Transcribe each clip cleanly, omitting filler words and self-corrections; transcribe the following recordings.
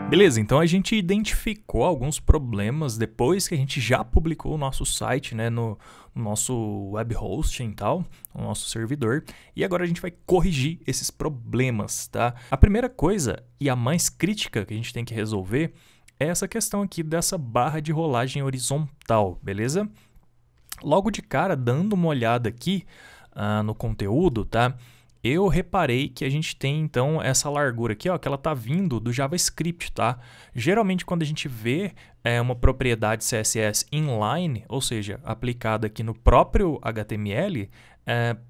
Beleza, então a gente identificou alguns problemas depois que a gente já publicou o nosso site, né, no nosso web hosting e tal, no nosso servidor, e agora a gente vai corrigir esses problemas, tá? A primeira coisa e a mais crítica que a gente tem que resolver é essa questão aqui dessa barra de rolagem horizontal, beleza? Logo de cara, dando uma olhada aqui no conteúdo, tá? Eu reparei que a gente tem, então, essa largura aqui, ó, que ela tá vindo do JavaScript, tá? Geralmente, quando a gente vê uma propriedade CSS inline, ou seja, aplicada aqui no próprio HTML,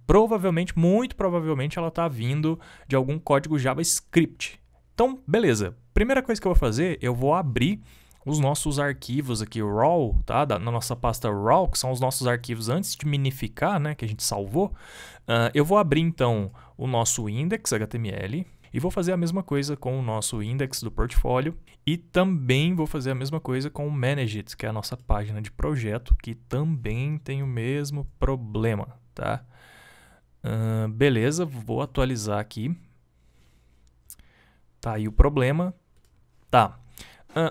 provavelmente, muito provavelmente, ela tá vindo de algum código JavaScript. Então, beleza. Primeira coisa que eu vou fazer, eu vou abrir os nossos arquivos aqui raw, tá? Na nossa pasta raw, que são os nossos arquivos antes de minificar, né? Que a gente salvou. Eu vou abrir, então, o nosso index.html e vou fazer a mesma coisa com o nosso index do portfólio e também vou fazer a mesma coisa com o Manageit, que é a nossa página de projeto, que também tem o mesmo problema, tá? Beleza, vou atualizar aqui. Tá aí o problema. Tá.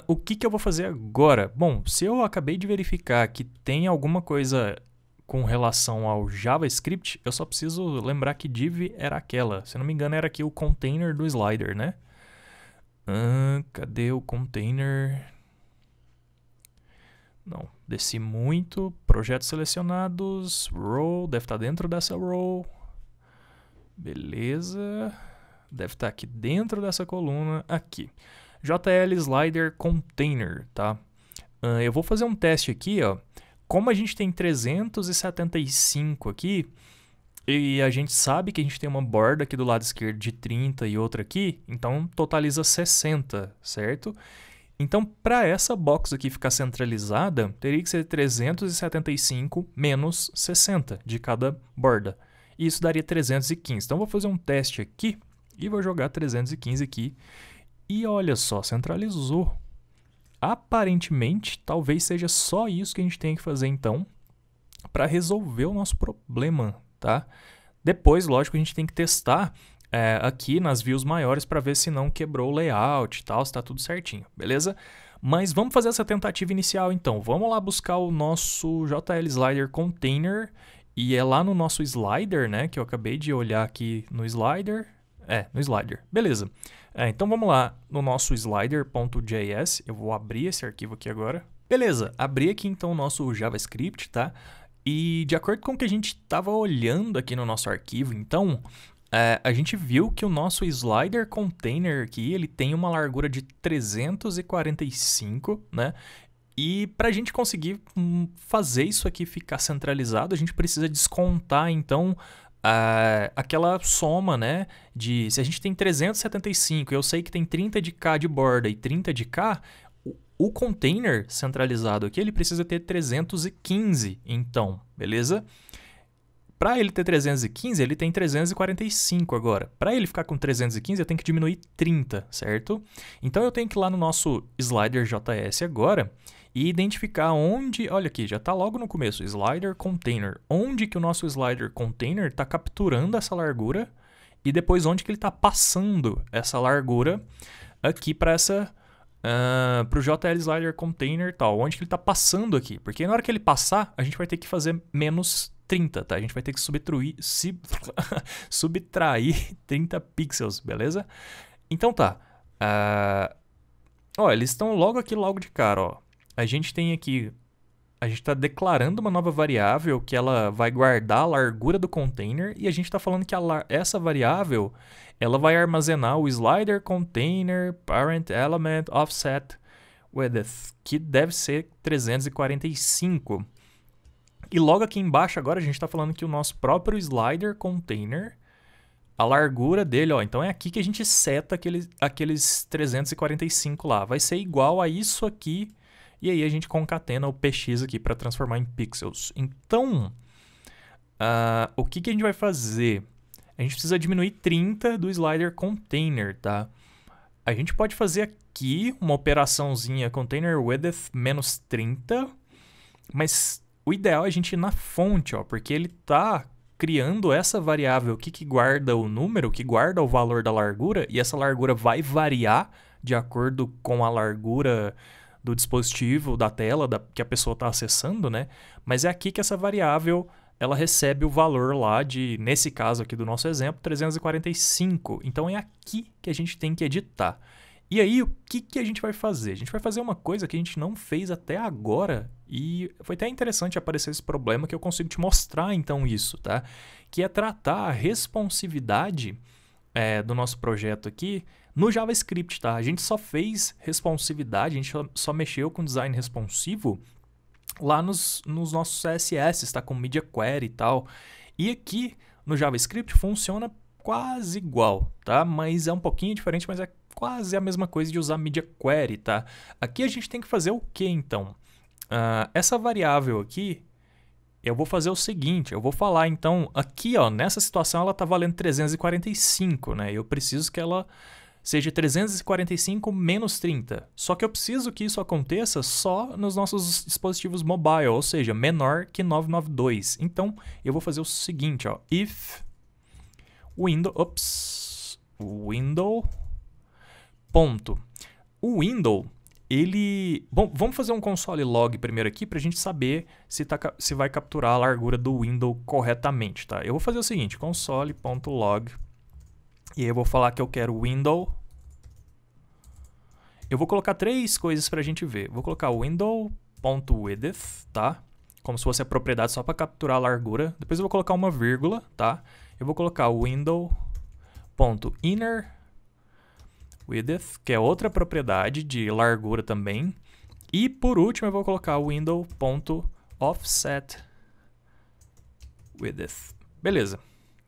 O que eu vou fazer agora? Bom, se eu acabei de verificar que tem alguma coisa com relação ao JavaScript, eu só preciso lembrar que div era aquela. Se não me engano, era aqui o container do slider, né? Cadê o container? Não, desci muito. Projetos selecionados. Row, deve estar dentro dessa row. Beleza. Deve estar aqui dentro dessa coluna. Aqui. JL Slider Container, tá? Eu vou fazer um teste aqui, ó. Como a gente tem 375 aqui, e a gente sabe que a gente tem uma borda aqui do lado esquerdo de 30 e outra aqui, então totaliza 60, certo? Então, para essa box aqui ficar centralizada, teria que ser 375 menos 60 de cada borda. E isso daria 315. Então, eu vou fazer um teste aqui e vou jogar 315 aqui. E olha só, centralizou. Aparentemente, talvez seja só isso que a gente tem que fazer então para resolver o nosso problema, tá? Depois, lógico, a gente tem que testar aqui nas views maiores para ver se não quebrou o layout e tal, se está tudo certinho, beleza? Mas vamos fazer essa tentativa inicial então. Vamos lá buscar o nosso JL Slider Container e é lá no nosso slider, né? Que eu acabei de olhar aqui no slider. No slider. Beleza. Então vamos lá no nosso slider.js. Eu vou abrir esse arquivo aqui agora. Beleza, abri aqui então o nosso JavaScript, tá? E de acordo com o que a gente estava olhando aqui no nosso arquivo, então, a gente viu que o nosso slider container aqui, ele tem uma largura de 345, né? E para a gente conseguir fazer isso aqui ficar centralizado, a gente precisa descontar, então, aquela soma, né, de se a gente tem 375 eu sei que tem 30 de K de borda e 30 de K, o container centralizado aqui, ele precisa ter 315, então, beleza? Para ele ter 315, ele tem 345 agora. Para ele ficar com 315, eu tenho que diminuir 30, certo? Então, eu tenho que ir lá no nosso slider.js agora e identificar onde, olha aqui, já está logo no começo, slider container, onde que o nosso slider container está capturando essa largura e depois onde que ele está passando essa largura aqui para o JL Slider Container tal, onde que ele está passando aqui, porque na hora que ele passar, a gente vai ter que fazer menos 30, tá? A gente vai ter que subtrair 30 pixels, beleza? Então tá, eles estão logo aqui, logo de cara, ó. A gente tem aqui, a gente está declarando uma nova variável que ela vai guardar a largura do container e a gente está falando que essa variável ela vai armazenar o slider container parent element offset width, que deve ser 345. E logo aqui embaixo agora a gente está falando que o nosso próprio slider container, a largura dele, ó, então é aqui que a gente seta aqueles 345 lá, vai ser igual a isso aqui. E aí a gente concatena o px aqui para transformar em pixels. Então, o que a gente vai fazer? A gente precisa diminuir 30 do slider container, tá? A gente pode fazer aqui uma operaçãozinha container width menos 30, mas o ideal é a gente ir na fonte, ó, porque ele está criando essa variável aqui que guarda o número, que guarda o valor da largura, e essa largura vai variar de acordo com a largura do dispositivo, da tela que a pessoa está acessando, né? Mas é aqui que essa variável ela recebe o valor lá de, nesse caso aqui do nosso exemplo, 345. Então é aqui que a gente tem que editar. E aí, o que a gente vai fazer? A gente vai fazer uma coisa que a gente não fez até agora e foi até interessante aparecer esse problema que eu consigo te mostrar então isso, tá? Que é tratar a responsividade do nosso projeto aqui no JavaScript, tá? A gente só fez responsividade, a gente só mexeu com design responsivo lá nos nossos CSS, tá? Com Media Query e tal. E aqui no JavaScript funciona quase igual, tá? Mas é um pouquinho diferente, mas é quase a mesma coisa de usar Media Query, tá? Aqui a gente tem que fazer o que então? Essa variável aqui, eu vou fazer o seguinte, eu vou falar então, aqui ó, nessa situação ela está valendo 345, né? Eu preciso que ela seja 345 menos 30. Só que eu preciso que isso aconteça só nos nossos dispositivos mobile, ou seja, menor que 992. Então, eu vou fazer o seguinte, ó, if window ponto. O window, ele... Bom, vamos fazer um console log primeiro aqui para a gente saber se vai capturar a largura do window corretamente, tá? Eu vou fazer o seguinte, console.log, e aí eu vou falar que eu quero window. Eu vou colocar três coisas para a gente ver. Vou colocar window.width, tá? Como se fosse a propriedade só para capturar a largura. Depois eu vou colocar uma vírgula, tá? Eu vou colocar window.inner width, que é outra propriedade de largura também. E por último eu vou colocar window.offset width. Beleza.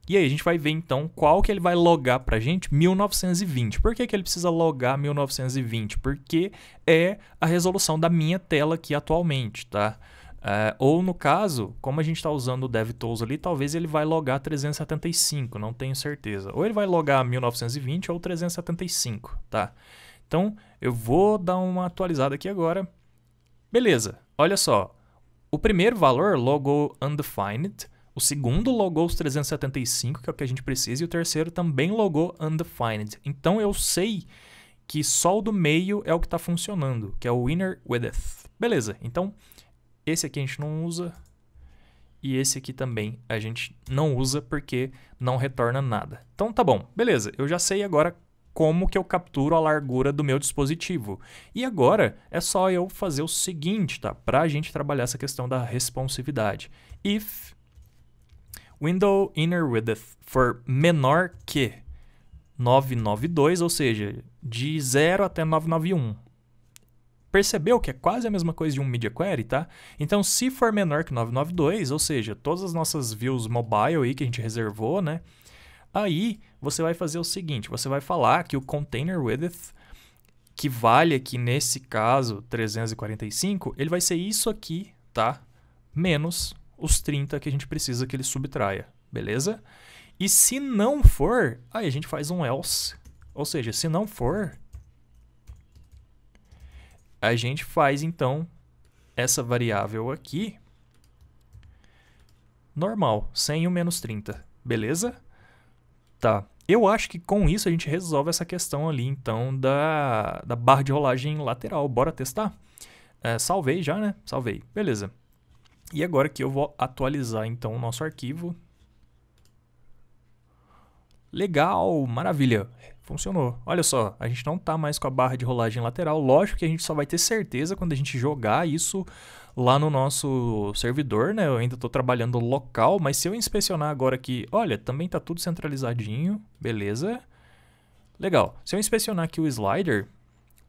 E aí a gente vai ver então qual que ele vai logar pra gente, 1920. Por que ele precisa logar 1920? Porque é a resolução da minha tela aqui atualmente, tá? Ou no caso, como a gente está usando o DevTools ali, talvez ele vai logar 375, não tenho certeza. Ou ele vai logar 1920 ou 375, tá? Então, eu vou dar uma atualizada aqui agora. Beleza, olha só. O primeiro valor logou undefined, o segundo logou os 375, que é o que a gente precisa, e o terceiro também logou undefined. Então, eu sei que só o do meio é o que está funcionando, que é o inner width. Beleza, então... Esse aqui a gente não usa e esse aqui também a gente não usa porque não retorna nada. Então tá bom, beleza, eu já sei agora como que eu capturo a largura do meu dispositivo. E agora é só eu fazer o seguinte, tá? Para a gente trabalhar essa questão da responsividade. If window inner width for menor que 992, ou seja, de 0 até 991. Percebeu que é quase a mesma coisa de um Media Query, tá? Então, se for menor que 992, ou seja, todas as nossas views mobile aí que a gente reservou, né? Aí, você vai fazer o seguinte, você vai falar que o container width, que vale aqui nesse caso 345, ele vai ser isso aqui, tá? Menos os 30 que a gente precisa que ele subtraia, beleza? E se não for, aí a gente faz um else, ou seja, se não for... A gente faz, então, essa variável aqui normal, sem o menos 30, beleza? Tá, eu acho que com isso a gente resolve essa questão ali, então, da barra de rolagem lateral. Bora testar? Salvei já, né? Salvei, beleza. E agora que eu vou atualizar, então, o nosso arquivo. Legal, maravilha, funcionou. Olha só, a gente não está mais com a barra de rolagem lateral. Lógico que a gente só vai ter certeza quando a gente jogar isso lá no nosso servidor, né? Eu ainda estou trabalhando local, mas se eu inspecionar agora aqui, olha, também está tudo centralizadinho, beleza? Legal, se eu inspecionar aqui o slider,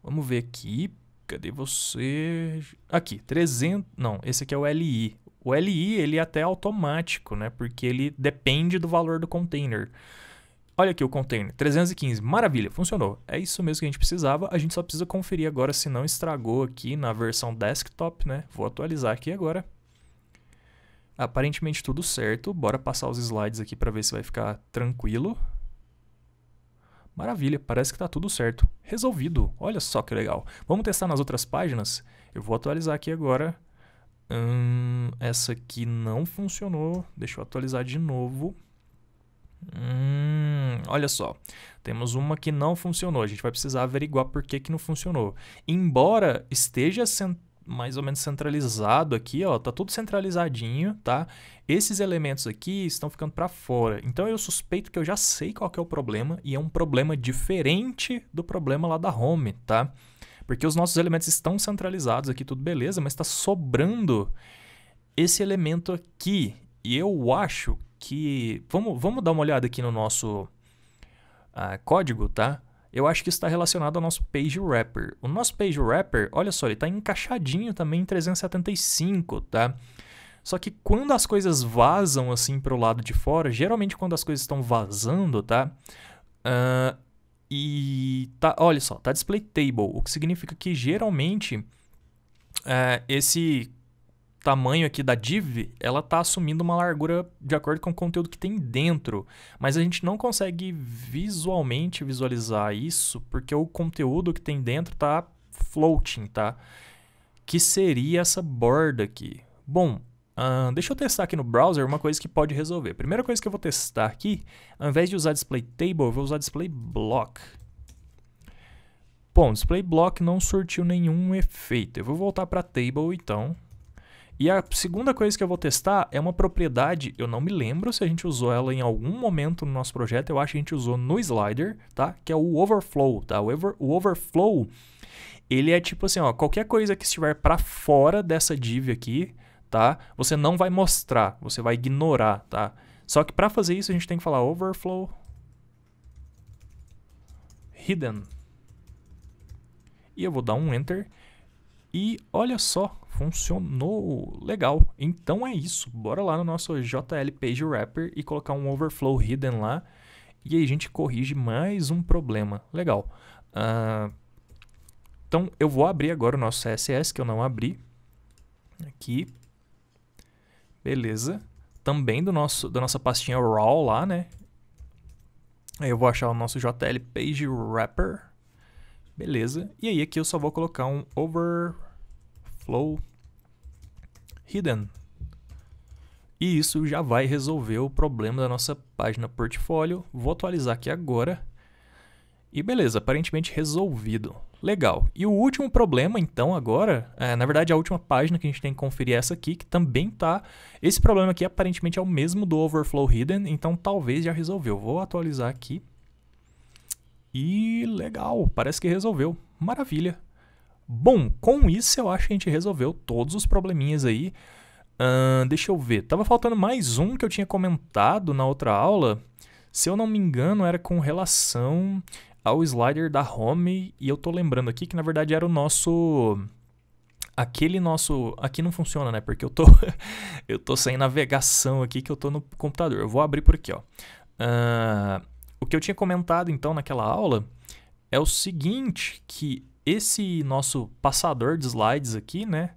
vamos ver aqui, cadê você? Aqui, 300, não, esse aqui é o LI. O LI, ele é até automático, né? Porque ele depende do valor do container. Olha aqui o container, 315, maravilha, funcionou. É isso mesmo que a gente precisava, a gente só precisa conferir agora se não estragou aqui na versão desktop, né? Vou atualizar aqui agora. Aparentemente tudo certo, bora passar os slides aqui para ver se vai ficar tranquilo. Maravilha, parece que está tudo certo. Resolvido, olha só que legal. Vamos testar nas outras páginas? Eu vou atualizar aqui agora. Essa aqui não funcionou, deixa eu atualizar de novo. Olha só, temos uma que não funcionou. A gente vai precisar averiguar por que que não funcionou. Embora esteja mais ou menos centralizado aqui, ó, tá tudo centralizadinho, tá? Esses elementos aqui estão ficando para fora. Então eu suspeito que eu já sei qual que é o problema e é um problema diferente do problema lá da home, tá? Porque os nossos elementos estão centralizados aqui, tudo beleza, mas está sobrando esse elemento aqui. E eu acho que... Vamos dar uma olhada aqui no nosso código, tá? Eu acho que isso está relacionado ao nosso Page Wrapper. O nosso Page Wrapper, olha só, ele está encaixadinho também em 375, tá? Só que quando as coisas vazam assim para o lado de fora, geralmente quando as coisas estão vazando, tá? Olha só, tá display table, o que significa que geralmente esse tamanho aqui da div, ela tá assumindo uma largura de acordo com o conteúdo que tem dentro, mas a gente não consegue visualmente visualizar isso porque o conteúdo que tem dentro tá floating, tá? Que seria essa borda aqui. Bom, deixa eu testar aqui no browser uma coisa que pode resolver. Primeira coisa que eu vou testar aqui, ao invés de usar display table, eu vou usar display block. Bom, display block não surtiu nenhum efeito. Eu vou voltar para table então. E a segunda coisa que eu vou testar é uma propriedade, eu não me lembro se a gente usou ela em algum momento no nosso projeto, eu acho que a gente usou no slider, tá? Que é o overflow, tá? O overflow, ele é tipo assim, ó, qualquer coisa que estiver para fora dessa div aqui, tá? Você não vai mostrar, você vai ignorar, tá? Só que para fazer isso a gente tem que falar overflow hidden. E eu vou dar um enter. E olha só, funcionou legal. Então é isso, bora lá no nosso JL Page Wrapper e colocar um overflow hidden lá. E aí a gente corrige mais um problema. Legal. Então eu vou abrir agora o nosso CSS, que eu não abri. Aqui. Beleza. Também da nossa pastinha raw lá, né? Aí eu vou achar o nosso JL Page Wrapper. Beleza. E aí aqui eu só vou colocar um overflow hidden. E isso já vai resolver o problema da nossa página portfólio. Vou atualizar aqui agora. E beleza, aparentemente resolvido. Legal. E o último problema, então, agora, na verdade a última página que a gente tem que conferir é essa aqui, que também tá... Esse problema aqui aparentemente é o mesmo do overflow hidden, então talvez já resolveu. Vou atualizar aqui. E legal, parece que resolveu. Maravilha. Bom, com isso eu acho que a gente resolveu todos os probleminhas aí. Deixa eu ver, tava faltando mais um que eu tinha comentado na outra aula. Se eu não me engano era com relação ao slider da home. E eu tô lembrando aqui que na verdade era o nosso... Aqui não funciona, né? Porque eu tô sem navegação aqui, que eu tô no computador. Eu vou abrir por aqui, ó. O que eu tinha comentado então naquela aula é o seguinte, que esse nosso passador de slides aqui, né,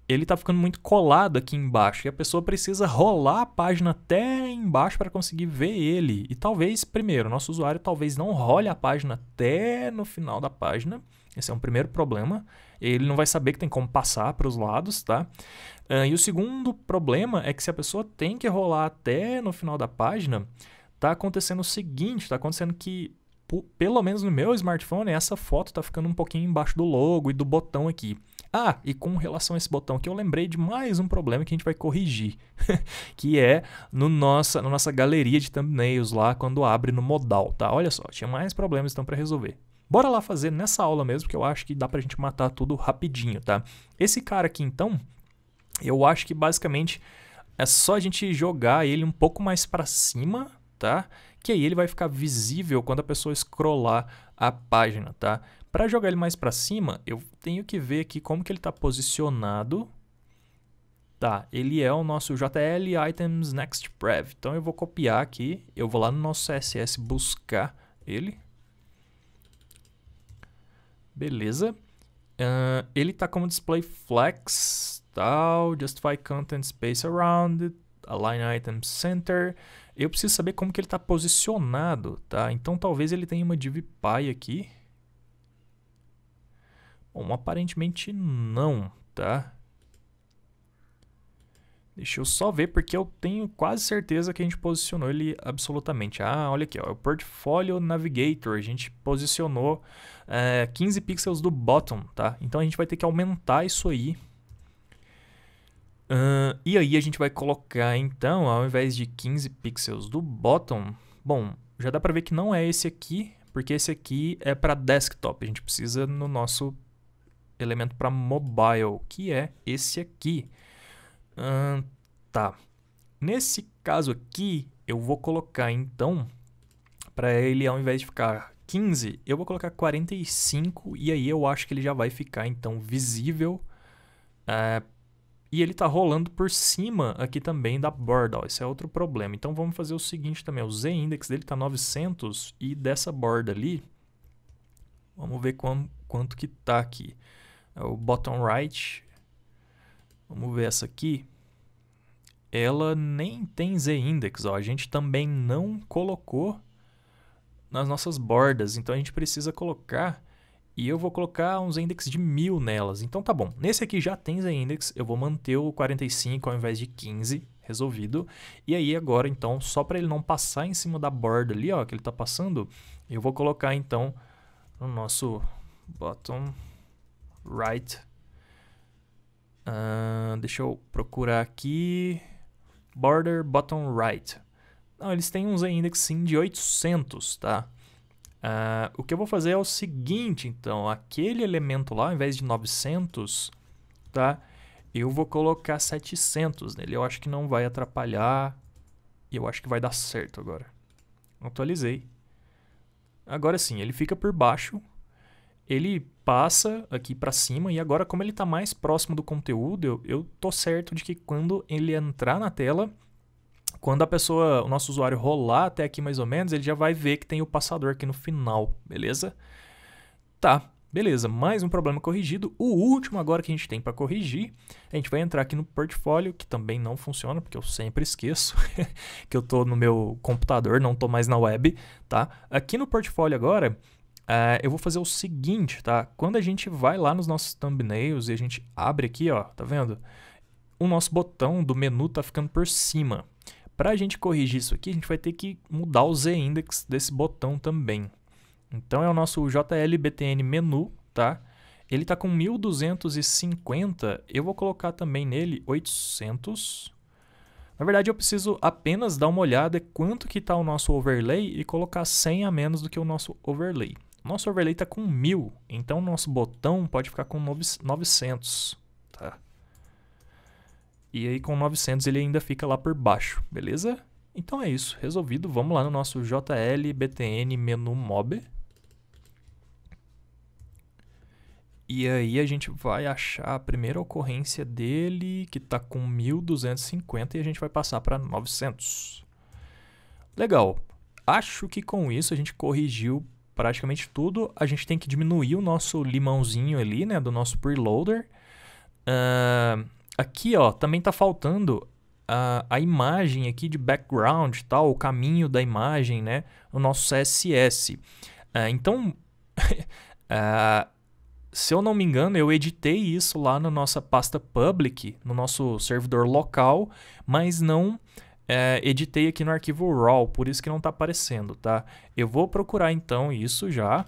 ele tá ficando muito colado aqui embaixo e a pessoa precisa rolar a página até embaixo para conseguir ver ele. E talvez, primeiro, nosso usuário talvez não role a página até no final da página. Esse é um primeiro problema. Ele não vai saber que tem como passar para os lados, tá? E o segundo problema é que se a pessoa tem que rolar até no final da página, tá acontecendo o seguinte, tá acontecendo que, pelo menos no meu smartphone, essa foto tá ficando um pouquinho embaixo do logo e do botão aqui. E com relação a esse botão aqui, eu lembrei de mais um problema que a gente vai corrigir, que é na nossa galeria de thumbnails lá, quando abre no modal, tá? Olha só, tinha mais problemas então para resolver. Bora lá fazer nessa aula mesmo, que eu acho que dá pra gente matar tudo rapidinho, tá? Esse cara aqui, então, eu acho que basicamente é só a gente jogar ele um pouco mais para cima, tá? Que aí ele vai ficar visível quando a pessoa scrollar a página, tá? Para jogar ele mais para cima, eu tenho que ver aqui como que ele está posicionado. Tá, ele é o nosso JL Items Next Prev. Então eu vou copiar aqui, eu vou lá no nosso CSS buscar ele. Beleza. Ele está como display flex, tal, justify content space around it, align item center. Eu preciso saber como que ele está posicionado, tá? Então talvez ele tenha uma div py aqui. Bom, aparentemente não, tá? Deixa eu só ver, porque eu tenho quase certeza que a gente posicionou ele absolutamente. Ah, olha aqui, ó, o Portfolio Navigator, a gente posicionou 15 pixels do bottom, tá? Então a gente vai ter que aumentar isso aí. E aí a gente vai colocar, então, ao invés de 15 pixels do bottom, bom, já dá pra ver que não é esse aqui, porque esse aqui é para desktop. A gente precisa no nosso elemento para mobile, que é esse aqui. Tá. Nesse caso aqui, eu vou colocar, então, para ele, ao invés de ficar 15, eu vou colocar 45, e aí eu acho que ele já vai ficar, então, visível. E ele está rolando por cima aqui também da borda, ó, esse é outro problema. Então vamos fazer o seguinte também, o Z-index dele está 900 e dessa borda ali, vamos ver quanto que está aqui. O bottom right, vamos ver essa aqui, ela nem tem Z-index, ó, a gente também não colocou nas nossas bordas, então a gente precisa colocar. E eu vou colocar uns index de 1000 nelas. Então tá bom. Nesse aqui já tem Z-index. Eu vou manter o 45 ao invés de 15. Resolvido. E aí agora, então, só para ele não passar em cima da borda ali, ó, que ele tá passando, eu vou colocar, então, no nosso bottom right. Deixa eu procurar aqui. Border bottom right. Não, eles têm um Z-index sim de 800, tá? O que eu vou fazer é o seguinte, então, aquele elemento lá, ao invés de 900, tá? Eu vou colocar 700 nele. Eu acho que não vai atrapalhar e eu acho que vai dar certo agora. Atualizei. Agora sim, ele fica por baixo, ele passa aqui para cima e agora, como ele está mais próximo do conteúdo, eu tô certo de que quando ele entrar na tela, quando a pessoa, o nosso usuário rolar até aqui mais ou menos, ele já vai ver que tem o passador aqui no final, beleza? Tá, beleza, mais um problema corrigido. O último agora que a gente tem para corrigir, a gente vai entrar aqui no portfólio, que também não funciona, porque eu sempre esqueço que eu tô no meu computador, não tô mais na web, tá? Aqui no portfólio agora, eu vou fazer o seguinte, tá? Quando a gente vai lá nos nossos thumbnails e a gente abre aqui, ó, tá vendo? O nosso botão do menu tá ficando por cima. Para a gente corrigir isso aqui, a gente vai ter que mudar o Z-index desse botão também. Então é o nosso JLBTN menu, tá? Ele está com 1250, eu vou colocar também nele 800. Na verdade, eu preciso apenas dar uma olhada quanto que está o nosso overlay e colocar 100 a menos do que o nosso overlay. O nosso overlay está com 1000, então o nosso botão pode ficar com 900, tá? E aí com 900 ele ainda fica lá por baixo, beleza? Então é isso, resolvido. Vamos lá no nosso JLBTN menu mob. E aí a gente vai achar a primeira ocorrência dele, que está com 1250, e a gente vai passar para 900. Legal. Acho que com isso a gente corrigiu praticamente tudo. A gente tem que diminuir o nosso limãozinho ali, né, do nosso preloader. Aqui, ó, também está faltando a imagem aqui de background, tal, o caminho da imagem, né, o nosso CSS. Então, se eu não me engano, eu editei isso lá na nossa pasta public, no nosso servidor local, mas não editei aqui no arquivo raw, por isso que não está aparecendo, tá? Eu vou procurar então isso já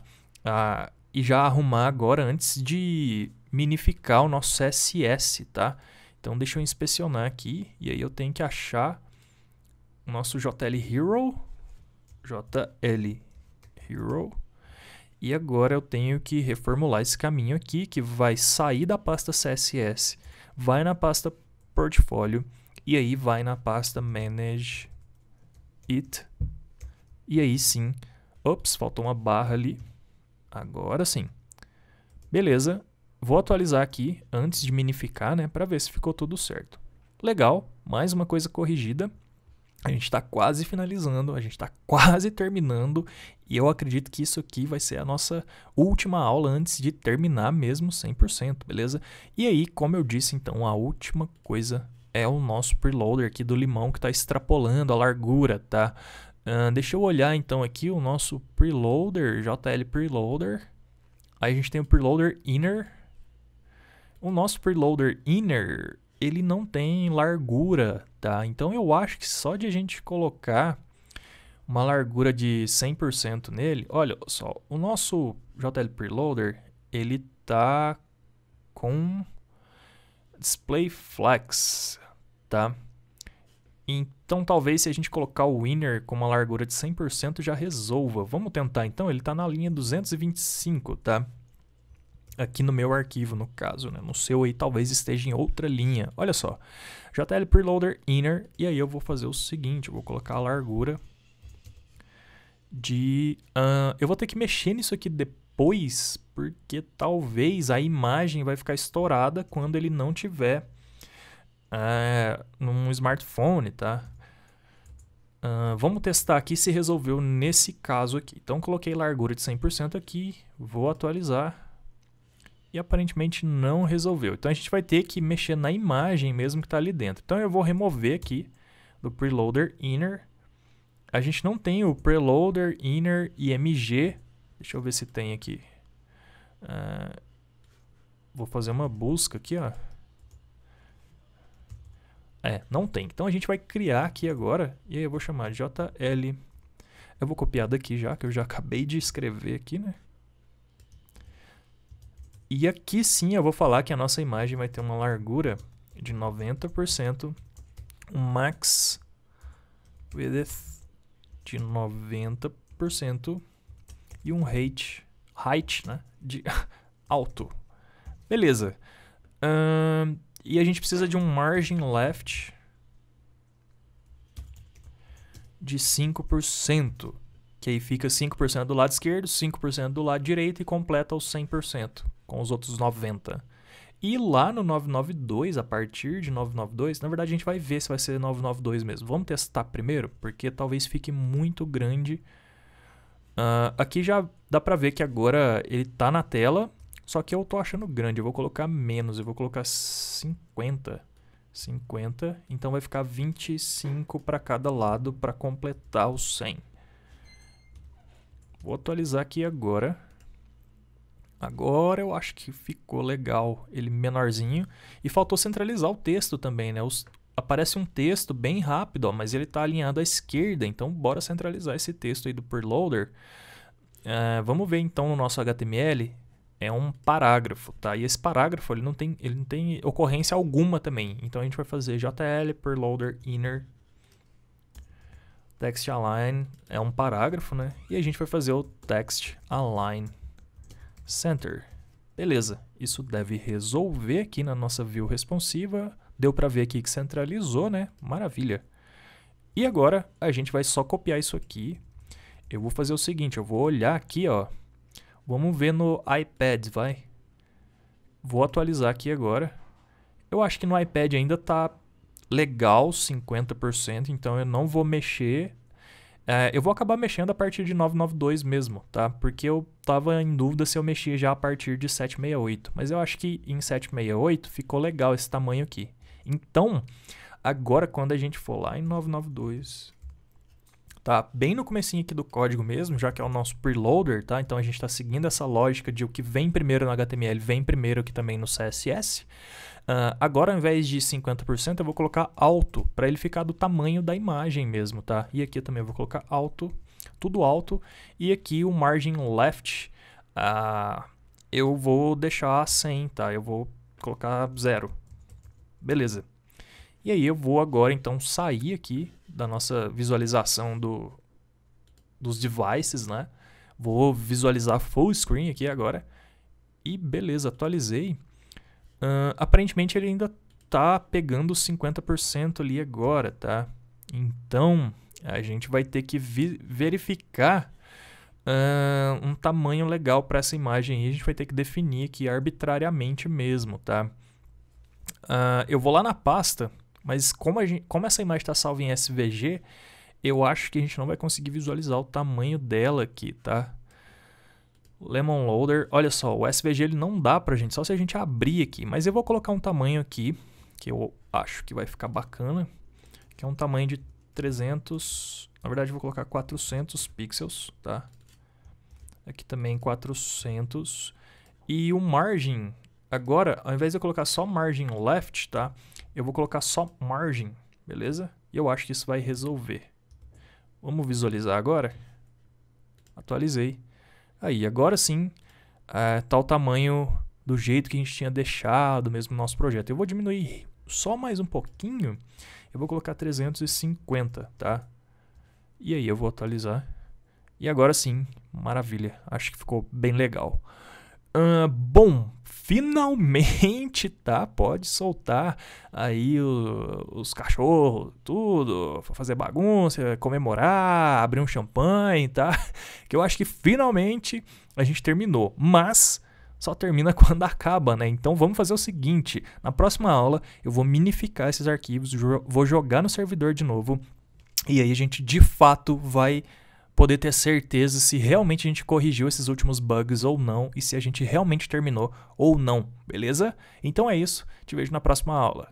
e já arrumar agora antes de minificar o nosso CSS, tá? Então deixa eu inspecionar aqui e aí eu tenho que achar o nosso JL Hero. E agora eu tenho que reformular esse caminho aqui, que vai sair da pasta CSS, vai na pasta Portfólio, e aí vai na pasta Manage It. E aí sim, ops, faltou uma barra ali, agora sim. Beleza, vou atualizar aqui antes de minificar, né, para ver se ficou tudo certo. Legal, mais uma coisa corrigida. A gente está quase finalizando, a gente está quase terminando e eu acredito que isso aqui vai ser a nossa última aula antes de terminar mesmo 100%, beleza? E aí, como eu disse, então, a última coisa é o nosso preloader aqui do limão que está extrapolando a largura, tá? Deixa eu olhar então aqui o nosso preloader, JL Preloader. Aí a gente tem o preloader inner. O nosso preloader inner, ele não tem largura, tá? Então eu acho que só de a gente colocar uma largura de 100% nele, olha só, o nosso JL Preloader, ele tá com Display Flex, tá? Então talvez se a gente colocar o Inner com uma largura de 100% já resolva. Vamos tentar então, ele tá na linha 225, tá? Aqui no meu arquivo, no caso, né? No seu aí talvez esteja em outra linha. Olha só, JL Preloader Inner, e aí eu vou fazer o seguinte, eu vou colocar a largura de... eu vou ter que mexer nisso aqui depois, porque talvez a imagem vai ficar estourada quando ele não tiver num smartphone, tá? Vamos testar aqui se resolveu nesse caso aqui. Então coloquei largura de 100% aqui, vou atualizar. E aparentemente não resolveu. Então a gente vai ter que mexer na imagem mesmo que está ali dentro. Então eu vou remover aqui do Preloader Inner. A gente não tem o Preloader Inner IMG. Deixa eu ver se tem aqui. Vou fazer uma busca aqui, ó. Não tem. Então a gente vai criar aqui agora. E aí eu vou chamar JL. Eu vou copiar daqui já, que eu já acabei de escrever aqui, né? E aqui sim eu vou falar que a nossa imagem vai ter uma largura de 90%, um max width de 90% e um height, né, de alto. Beleza. E a gente precisa de um margin left de 5%, que aí fica 5% do lado esquerdo, 5% do lado direito e completa os 100%. Com os outros 90%. E lá no 992, a partir de 992, na verdade a gente vai ver se vai ser 992 mesmo. Vamos testar primeiro, porque talvez fique muito grande. Aqui já dá pra ver que agora ele tá na tela, só que eu tô achando grande. Eu vou colocar menos, eu vou colocar 50. Então vai ficar 25 para cada lado para completar os 100. Vou atualizar aqui agora. Agora eu acho que ficou legal, ele menorzinho. E faltou centralizar o texto também, né? Aparece um texto bem rápido, ó, mas ele está alinhado à esquerda. Então bora centralizar esse texto aí do Preloader. Vamos ver então no nosso HTML. É um parágrafo, tá? E esse parágrafo ele não tem ocorrência alguma também. Então a gente vai fazer JL Preloader Inner Text Align. É um parágrafo, né? E a gente vai fazer o Text Align Center. Beleza, isso deve resolver aqui na nossa view responsiva. Deu para ver aqui que centralizou, né? Maravilha. E agora a gente vai só copiar isso aqui. Eu vou fazer o seguinte, eu vou olhar aqui, ó. Vamos ver no iPad, vai. Vou atualizar aqui agora. Eu acho que no iPad ainda tá legal, 50%, então eu não vou mexer. Eu vou acabar mexendo a partir de 992 mesmo, tá? Porque eu tava em dúvida se eu mexia já a partir de 768. Mas eu acho que em 768 ficou legal esse tamanho aqui. Então, agora quando a gente for lá em 992, tá? Bem no comecinho aqui do código mesmo, já que é o nosso preloader, tá? Então a gente está seguindo essa lógica de o que vem primeiro no HTML vem primeiro aqui também no CSS. Agora, ao invés de 50%, eu vou colocar alto, para ele ficar do tamanho da imagem mesmo, tá? E aqui eu também vou colocar alto, tudo alto. E aqui o margin left, eu vou deixar 100, tá? Eu vou colocar 0. Beleza. E aí eu vou agora, então, sair aqui da nossa visualização dos devices, né? Vou visualizar full screen aqui agora. E beleza, atualizei. Aparentemente ele ainda tá pegando 50% ali agora, tá? Então a gente vai ter que verificar um tamanho legal para essa imagem aí. A gente vai ter que definir aqui arbitrariamente mesmo, tá? Eu vou lá na pasta, mas como essa imagem está salva em SVG, eu acho que a gente não vai conseguir visualizar o tamanho dela aqui, tá? Lemon Loader, olha só, o SVG ele não dá pra gente, só se a gente abrir aqui, mas eu vou colocar um tamanho aqui, que eu acho que vai ficar bacana, que é um tamanho de 300, na verdade eu vou colocar 400 pixels, tá? Aqui também 400, e o margin, agora, ao invés de eu colocar só margin left, tá? eu vou colocar só margem, beleza? E eu acho que isso vai resolver. Vamos visualizar agora. Atualizei. Aí, agora sim, tá o tamanho do jeito que a gente tinha deixado mesmo no nosso projeto. Eu vou diminuir só mais um pouquinho. Eu vou colocar 350, tá? E aí eu vou atualizar. E agora sim, maravilha. Acho que ficou bem legal. Bom, finalmente, tá? Pode soltar aí os cachorros, tudo, fazer bagunça, comemorar, abrir um champanhe, tá? Que eu acho que finalmente a gente terminou, mas só termina quando acaba, né? Então vamos fazer o seguinte, na próxima aula eu vou minificar esses arquivos, vou jogar no servidor de novo, e aí a gente de fato vai poder ter certeza se realmente a gente corrigiu esses últimos bugs ou não e se a gente realmente terminou ou não, beleza? Então é isso, te vejo na próxima aula.